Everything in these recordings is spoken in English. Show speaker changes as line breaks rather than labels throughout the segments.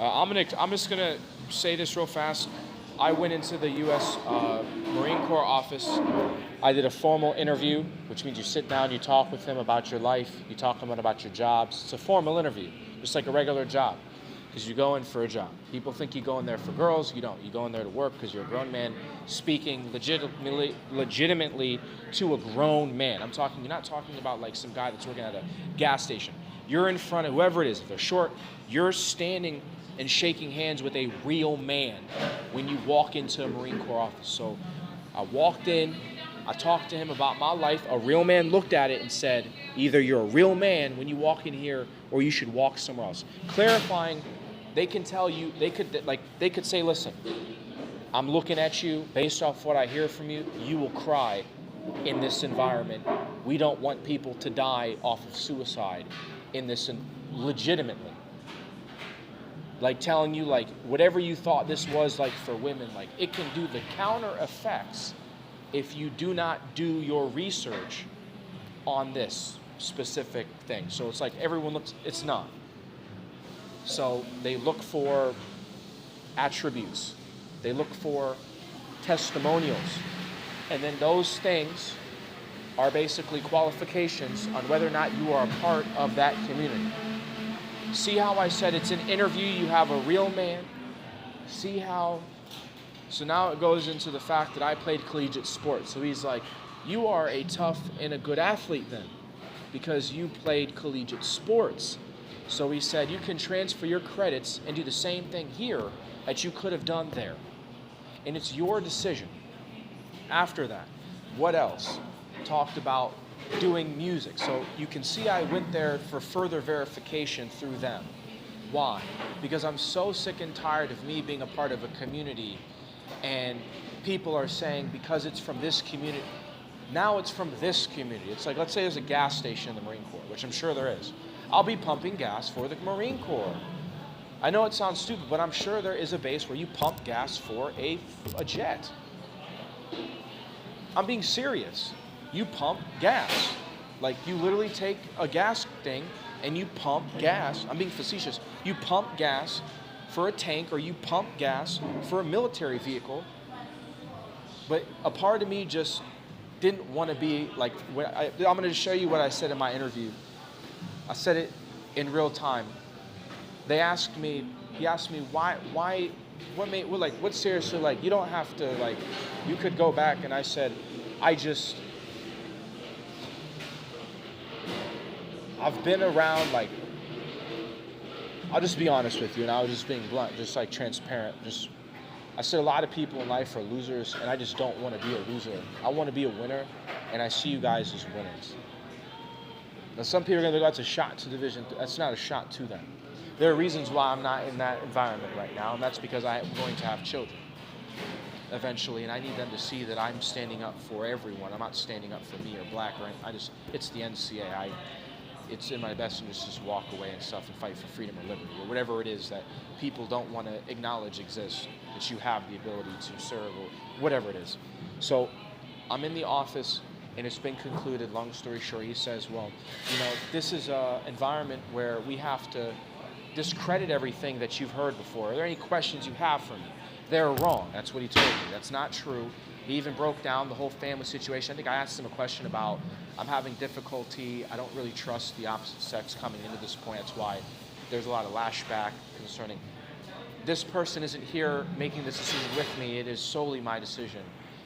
I'm just gonna say this real fast. I went into the U.S. Marine Corps office. I did a formal interview, which means you sit down, you talk with them about your life, you talk to them about your jobs. It's a formal interview, just like a regular job, because you go in for a job. People think you go in there for girls. You don't. You go in there to work because you're a grown man speaking legitimately to a grown man. You're not talking about like some guy that's working at a gas station. You're in front of whoever it is. If they're short, you're standing and shaking hands with a real man when you walk into a Marine Corps office. So I walked in, I talked to him about my life. A real man looked at it and said, either you're a real man when you walk in here or you should walk somewhere else. Clarifying, they can tell you, they could say, listen, I'm looking at you, based off what I hear from you, you will cry in this environment. We don't want people to die off of suicide in this legitimately. Like telling you, like, whatever you thought this was like for women, like it can do the counter effects if you do not do your research on this specific thing. So it's like everyone looks, it's not. So they look for attributes. They look for testimonials. And then those things are basically qualifications on whether or not you are a part of that community. See how I said it's an interview, you have a real man. See how, so now it goes into the fact that I played collegiate sports. So he's like, you are a tough and a good athlete then, because you played collegiate sports. So he said, you can transfer your credits and do the same thing here that you could have done there. And it's your decision. After that, what else? Talked about doing music. So you can see I went there for further verification through them. Why? Because I'm so sick and tired of me being a part of a community and people are saying because it's from this community, now it's from this community. It's like, let's say there's a gas station in the Marine Corps, which I'm sure there is. I'll be pumping gas for the Marine Corps. I know it sounds stupid, but I'm sure there is a base where you pump gas for a jet. I'm being serious. You pump gas. Like you literally take a gas thing and you pump gas. I'm being facetious. You pump gas for a tank or you pump gas for a military vehicle. But a part of me just didn't want to be like, I'm going to show you what I said in my interview. I said it in real time. He asked me what's seriously like, you don't have to like, you could go back. And I said, I've been around, like, I'll just be honest with you, and I was just being blunt, just like transparent. I said a lot of people in life are losers, and I just don't want to be a loser. I want to be a winner, and I see you guys as winners. Now, some people are going to go, that's a shot to Division. That's not a shot to them. There are reasons why I'm not in that environment right now, and that's because I'm going to have children eventually, and I need them to see that I'm standing up for everyone. I'm not standing up for me or black or anything. It's the NCAA. It's in my best interest to just walk away and stuff and fight for freedom or liberty or whatever it is that people don't want to acknowledge exists, that you have the ability to serve or whatever it is. So I'm in the office and it's been concluded, long story short, he says, well, this is an environment where we have to discredit everything that you've heard before. Are there any questions you have for me? They're wrong. That's what he told me. That's not true. He even broke down the whole family situation. I think I asked him a question about, I'm having difficulty. I don't really trust the opposite sex coming into this point. That's why there's a lot of lashback concerning. This person isn't here making this decision with me. It is solely my decision,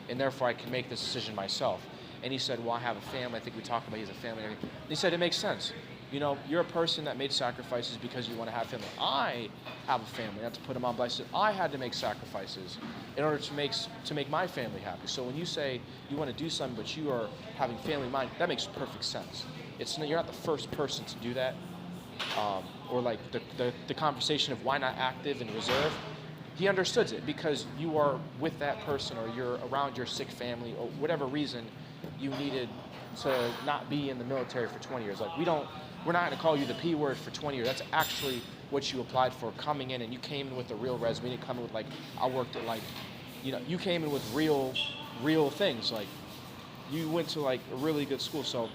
and therefore I can make this decision myself. And he said, well, I have a family. I think we talked about he has a family and everything. And he said, it makes sense. You're a person that made sacrifices because you want to have family. I have a family, not to put him on, but I said, I had to make sacrifices in order to make my family happy. So when you say you want to do something, but you are having family in mind, that makes perfect sense. You're not the first person to do that. Or like the conversation of why not active and reserve. He understood it because you are with that person or you're around your sick family or whatever reason you needed to not be in the military for 20 years. Like we're not going to call you the P word for 20 years. That's actually what you applied for coming in, and you came in with a real resume. You didn't come in with like, I worked at like, you came in with real things. Like you went to like a really good school. So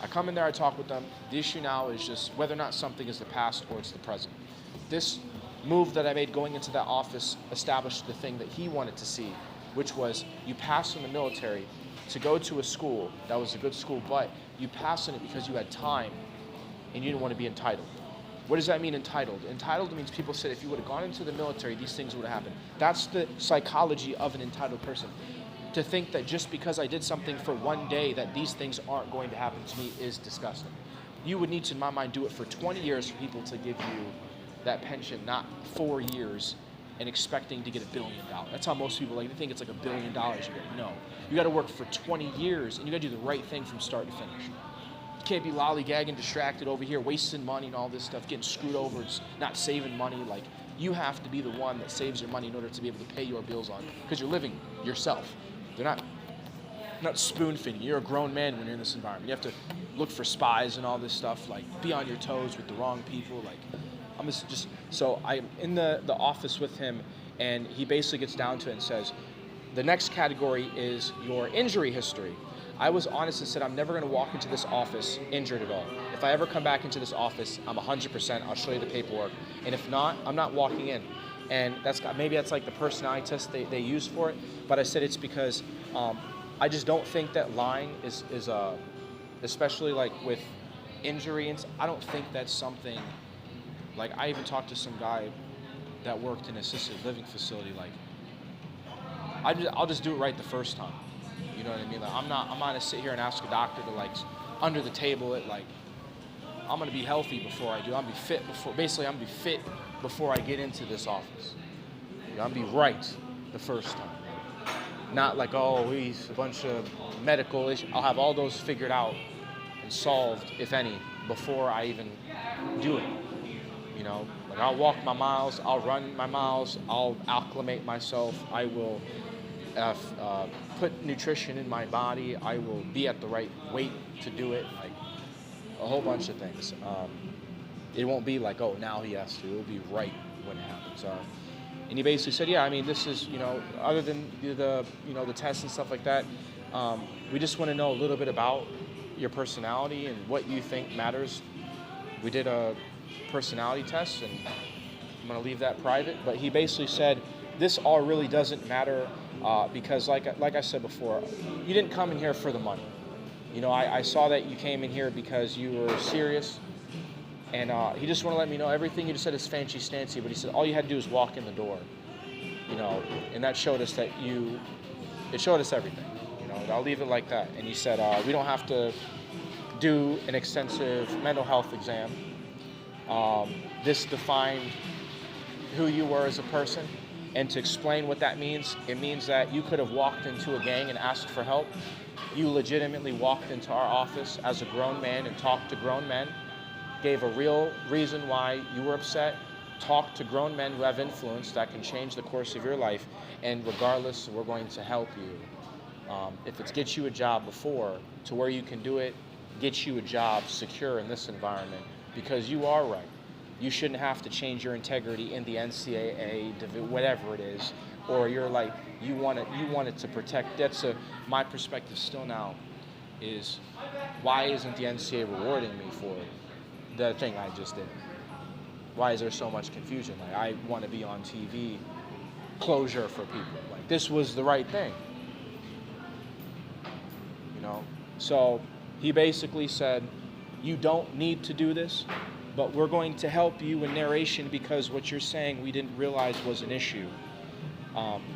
I come in there, I talk with them. The issue now is just whether or not something is the past or it's the present. This move that I made going into that office established the thing that he wanted to see, which was you pass in the military to go to a school that was a good school, but you pass in it because you had time and you didn't want to be entitled. What does that mean, entitled? Entitled means people said if you would have gone into the military, these things would have happened. That's the psychology of an entitled person. To think that just because I did something for one day that these things aren't going to happen to me is disgusting. You would need to, in my mind, do it for 20 years for people to give you that pension, not 4 years and expecting to get $1 billion. That's how most people, like, they think it's like $1 billion you get. No. You got to work for 20 years and you got to do the right thing from start to finish. You can't be lollygagging, distracted over here, wasting money and all this stuff, getting screwed over, it's not saving money. Like, you have to be the one that saves your money in order to be able to pay your bills on, because you're living yourself. They're not spoon feeding. You're a grown man when you're in this environment. You have to look for spies and all this stuff, like be on your toes with the wrong people. Like, so I'm in the office with him, and he basically gets down to it and says, the next category is your injury history. I was honest and said, I'm never going to walk into this office injured at all. If I ever come back into this office, I'm 100%. I'll show you the paperwork. And if not, I'm not walking in. And maybe that's like the personality test they use for it. But I said it's because I just don't think that lying is especially like with injury, and I don't think that's something, like I even talked to some guy that worked in an assisted living facility, like I'll just do it right the first time. You know what I mean? Like I'm not gonna sit here and ask a doctor to like under the table it, like I'm gonna be healthy before I do. I'm gonna be fit before. Basically, I'm gonna be fit before I get into this office. You know, I'm gonna be right the first time. Not like, oh, he's a bunch of medical issues. I'll have all those figured out and solved, if any, before I even do it. You know, like I'll walk my miles, I'll run my miles, I'll acclimate myself. I will put nutrition in my body. I will be at the right weight to do it. Like a whole bunch of things. It won't be like, oh, now he has to. It'll be right when it happens. And he basically said, yeah, I mean, this is, you know, other than the tests and stuff like that, we just want to know a little bit about your personality and what you think matters. We did a personality test, and I'm going to leave that private. But he basically said, this all really doesn't matter because, like I said before, you didn't come in here for the money. You know, I saw that you came in here because you were serious. And he just wanted to let me know everything you just said is fancy stancy, but he said all you had to do is walk in the door, you know, and that showed us that it showed us everything, you know. I'll leave it like that. And he said we don't have to do an extensive mental health exam. This defined who you were as a person, and to explain what that means, it means that you could have walked into a gang and asked for help. You legitimately walked into our office as a grown man and talked to grown men. Gave a real reason why you were upset, talk to grown men who have influence that can change the course of your life, and regardless, we're going to help you. If it gets you a job before, to where you can do it, get you a job secure in this environment, because you are right. You shouldn't have to change your integrity in the NCAA, whatever it is, or you're like, you want it to protect. My perspective still now is, why isn't the NCAA rewarding me for the thing I just did? Why is there so much confusion? Like, I want to be on TV, closure for people. Like, this was the right thing. You know? So he basically said, you don't need to do this, but we're going to help you in narration because what you're saying we didn't realize was an issue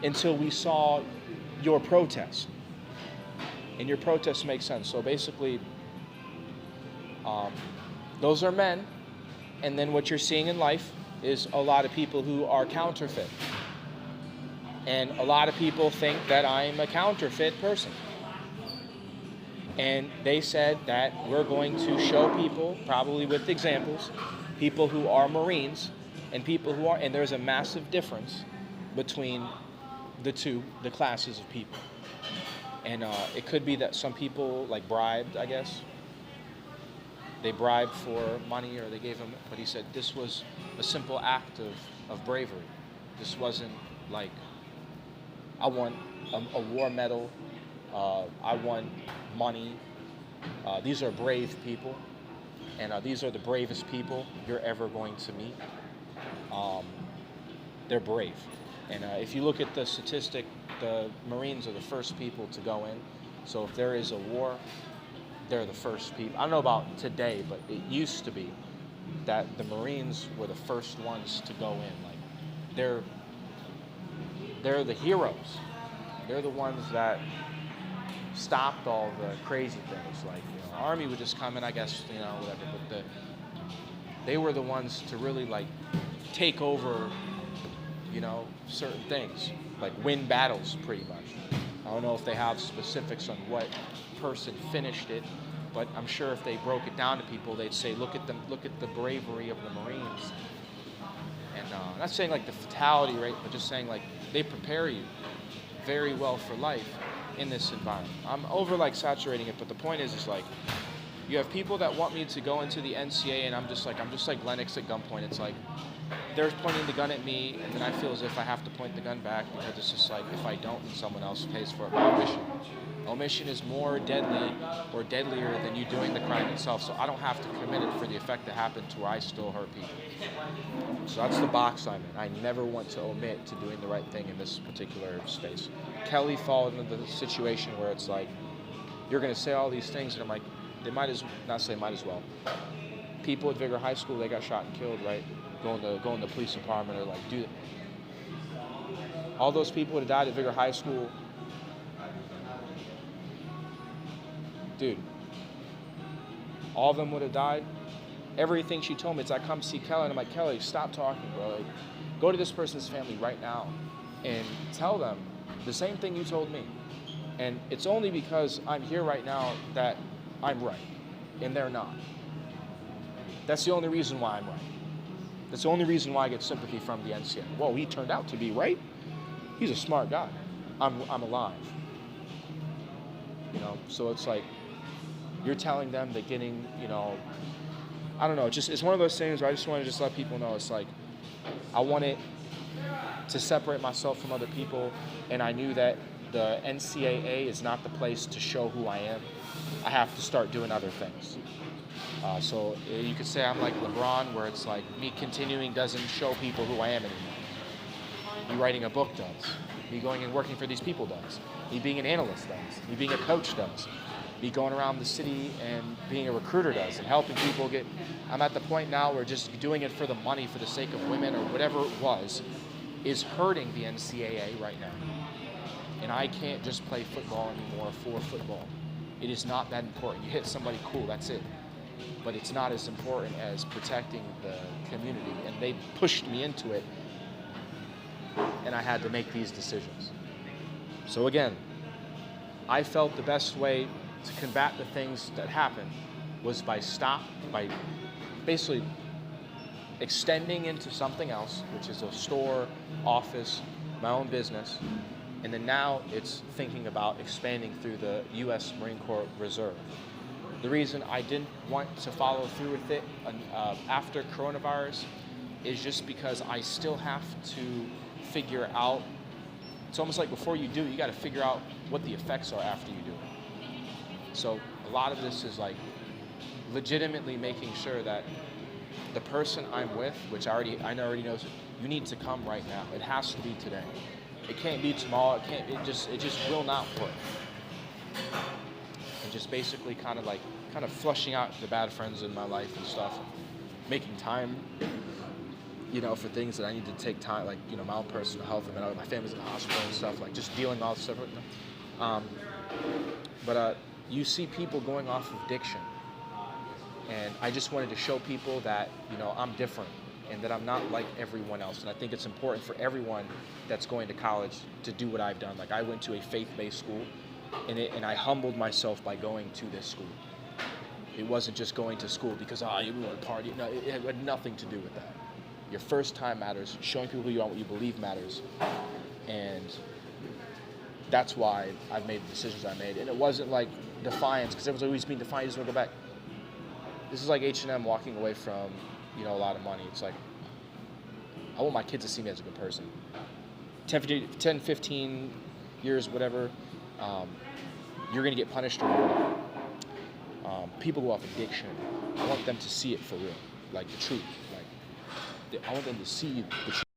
until we saw your protest. And your protest makes sense. So basically, those are men, and then what you're seeing in life is a lot of people who are counterfeit. And a lot of people think that I'm a counterfeit person. And they said that we're going to show people, probably with examples, people who are Marines and people who are, and there's a massive difference between the classes of people. And it could be that some people like bribed, I guess. They bribed for money, or they gave him, but he said this was a simple act of bravery. This wasn't like, I want a war medal, I want money. These are brave people, and these are the bravest people you're ever going to meet. they're brave. And if you look at the statistic, the Marines are the first people to go in. So if there is a war, they're the first people. I don't know about today, but it used to be that the Marines were the first ones to go in. Like they're the heroes. They're the ones that stopped all the crazy things. Like, the Army would just come in, I guess, whatever. But they were the ones to really like take over, certain things, like win battles, pretty much. I don't know if they have specifics on what person finished it, but I'm sure if they broke it down to people, they'd say, look at the bravery of the Marines. And I'm not saying like the fatality rate, but just saying like they prepare you very well for life in this environment. I'm over like saturating it, but the point is like you have people that want me to go into the NCAA, and I'm just like Lennox at gunpoint. It's like they're pointing the gun at me, and then I feel as if I have to point the gun back, because it's just like if I don't, then someone else pays for it by omission. Omission is more deadly or deadlier than you doing the crime itself, so I don't have to commit it for the effect that happened to where I still hurt people. So that's the box I'm in. I never want to omit to doing the right thing in this particular space. Kelly followed into the situation where it's like, you're going to say all these things, and I'm like, they might as well. People at Vigor High School, they got shot and killed, right? Go in the police department, or like, dude, all those people that died at Vigor High School, dude, all of them would have died. Everything she told me, it's like, come see Kelly. And I'm like, Kelly, stop talking, bro. Like, go to this person's family right now and tell them the same thing you told me. And it's only because I'm here right now that I'm right, and they're not. That's the only reason why I'm right. That's the only reason why I get sympathy from the NCAA. Whoa, he turned out to be right? He's a smart guy. I'm alive. So it's like, you're telling them that getting, I don't know, it's one of those things where I just want to just let people know, it's like, I wanted to separate myself from other people, and I knew that the NCAA is not the place to show who I am. I have to start doing other things. So you could say I'm like LeBron, where it's like me continuing doesn't show people who I am anymore. Me writing a book does. Me going and working for these people does. Me being an analyst does. Me being a coach does. Me going around the city and being a recruiter does, and helping people get. I'm at the point now where just doing it for the money, for the sake of women or whatever it was, is hurting the NCAA right now. And I can't just play football anymore for football. It is not that important. You hit somebody, cool, that's it. But it's not as important as protecting the community. And they pushed me into it, and I had to make these decisions. So again, I felt the best way to combat the things that happened was by basically extending into something else, which is a store, office, my own business. And then now it's thinking about expanding through the U.S. Marine Corps Reserve. The reason I didn't want to follow through with it after coronavirus is just because I still have to figure out, it's almost like before you do, you got to figure out what the effects are after you do it. So a lot of this is like legitimately making sure that the person I'm with, which I already know, you need to come right now. It has to be today. It can't be tomorrow. It just will not work. And just basically kind of flushing out the bad friends in my life and stuff, and making time, for things that I need to take time, like, my own personal health, and my family's in the hospital and stuff, like just dealing all this stuff. But you see people going off of addiction, and I just wanted to show people that, I'm different, and that I'm not like everyone else. And I think it's important for everyone that's going to college to do what I've done. Like, I went to a faith-based school, and I humbled myself by going to this school. It wasn't just going to school because, you want to party. No, it had nothing to do with that. Your first time matters. Showing people who you are, what you believe matters. And that's why I've made the decisions I made. And it wasn't like defiance, because everyone's always being defiant, you just want to go back. This is like H&M walking away from, a lot of money. It's like, I want my kids to see me as a good person. 10, 15 years, whatever, you're going to get punished or rewarded. People go off addiction. I want them to see it for real, like the truth. Like, I want them to see the truth.